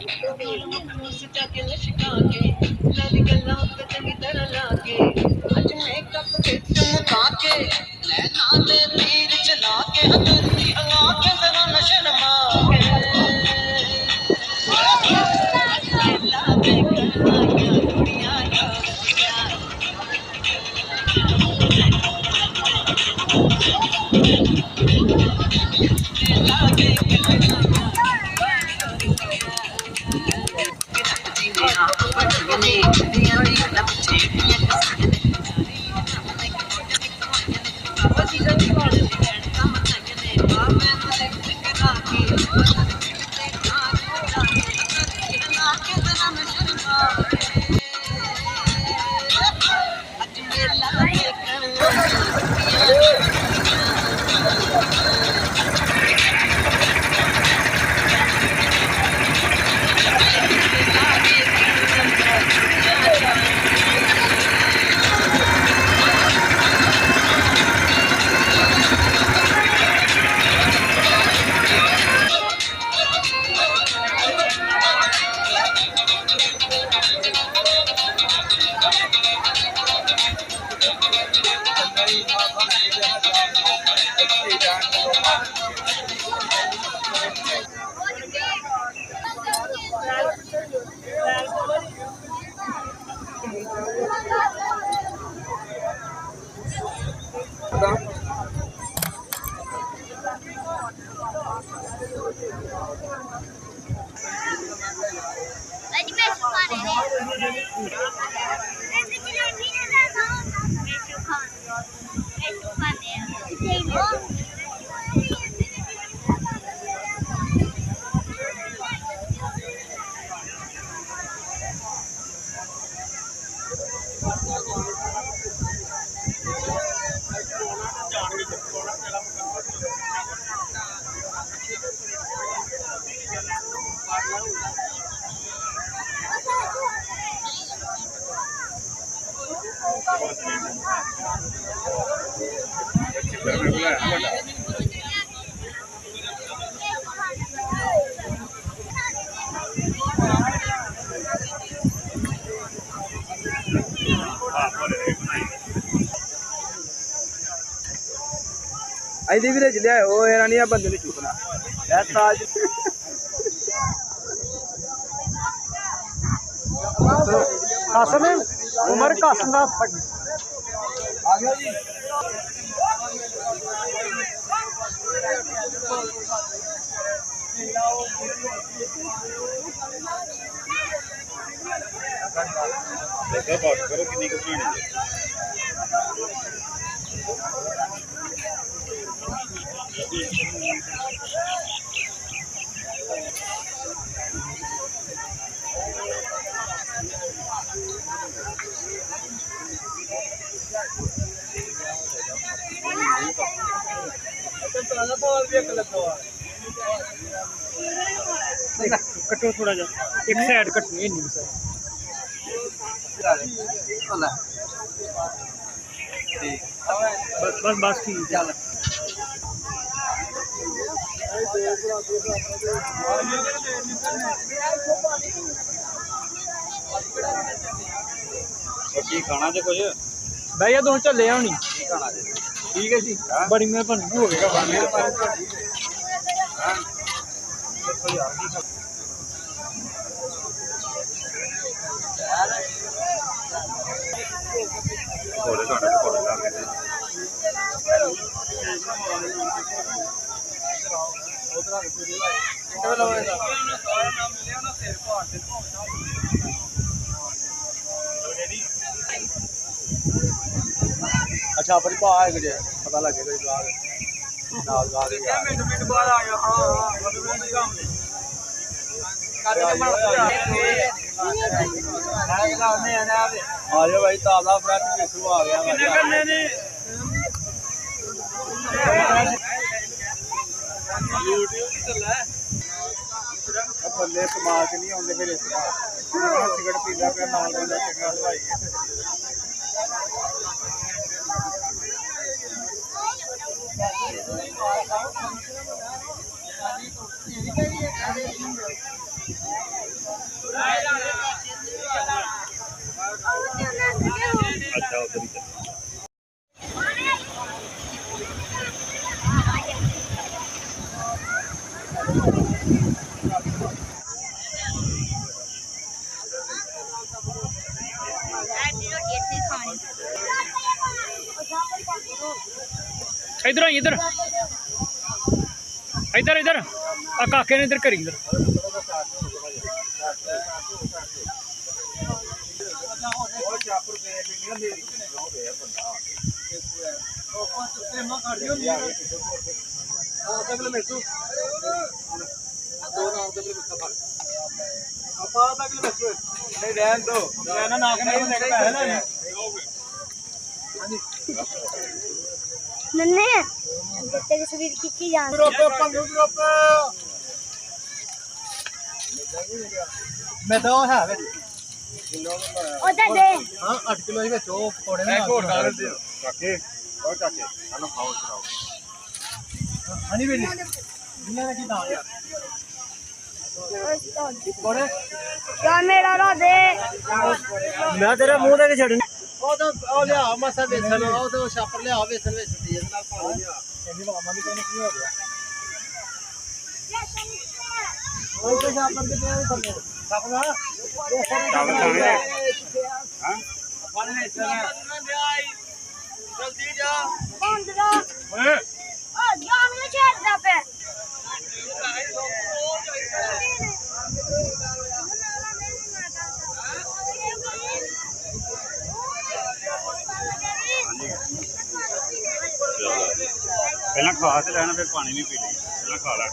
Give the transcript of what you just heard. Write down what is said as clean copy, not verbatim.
के लशका के लाल गल्ला पे चंगी तरह लाके अज मेकअप के चमका के नैना दे तीर चला के हथेली हला के जरा न शर्मा के ला दे कलाया कुड़ियां ला दे ਇਹਦੇ ਵੀਰੇ ਚ ਲਿਆਓ ਯਾਰ ਨਹੀਂ ਆ ਬੰਦੇ ਨੂੰ ਚੁੱਕਣਾ ਇਹ ਤਾਜ ਕਸਮ ਉਮਰ ਕਸਮ ਦਾ ਆ ਗਿਆ ਜੀ देखो बात करो कितनी कहानी है कटो थोड़ा जा एक साइड कटनी है नहीं सर बस बस बस ठीक चल की खाना जो कुछ भैया दोनों चले होनी खाना जो ठीक है जी बड़ी मेहरबानी हो गएगा थोड़े खाना थोड़े खा के अच्छा अपनी भा है कुछ पता लगे कोई ब्लॉग नाल ब्लॉग मिनट बाद आ गया हां आ जाओ भाई ताला फ्रेंड विशु आ गया बंदे समाज च नहीं आते फिर सिगरेट पींदा पे नाल बंदा चंगा हलवाई ਜਾ ਉਧਰ ਹੀ ਚੱਲ इधर आई इधर इधर इधर आ काके ने इधर करी इधर नन्हे तेरी तस्वीर खींची जा ਮੈਂ ਤਾਂ ਉਹ ਹੈ ਵਿੱਚ उधर दे ਹਾਂ 8 ਕਿਲੋ ਦੇ ਵਿੱਚ ਉਹ ਪਕੌੜੇ ਮੈਂ ਬਣਾ ਘੋੜ ਕੇ ਕਰ ਦੇ ਕਾਕੇ ਉਹ ਕਾਕੇ ਹਲੋ ਖਾਓ ਚਰਾਓ ਹਣੀ ਬੇਲੀ ਜਿੰਨਾ ਦਾ ਕੀ ਨਾਮ ਯਾਰ ਪਕੌੜੇ क्या मेरा रा दे ਮੈਂ ਤੇਰੇ ਮੂੰਹ ਦੇ ਵਿੱਚ ਛੱਡਣੀ ਉਹ ਤਾਂ ਉਹ ਲਿਆ ਮਸਾ ਵੇਸਣ ਉਹ ਤਾਂ ਛਾਪਰ ਲਿਆ ਵੇਸਣ ਵਿੱਚ ਸੁੱਟੀ ਇਹਦੇ ਨਾਲ ਪਾਣੀ ਲਿਆ ਕਹਿੰਦੀ ਮਾਮਾ ਦੀ ਕਹਿੰਦੀ ਕੀ ਹੋ ਗਿਆ ਉਹ ਤਾਂ ਛਾਪਰ ਦੇ ਪਿਆ ਥੱਲੇ ਛਾਪਦਾ ਚੱਲ ਖਾਣੇ ਹਾਂ ਜਲਦੀ ਜਾ बंद रा ਓਏ ओ जान में छेड़ दा पे ਪਹਿਲਾਂ ਖਾ ਤੇ ਲੈਣਾ ਫਿਰ ਪਾਣੀ ਵੀ ਪੀ ਲਈ ਪਹਿਲਾਂ ਖਾ ਲੈ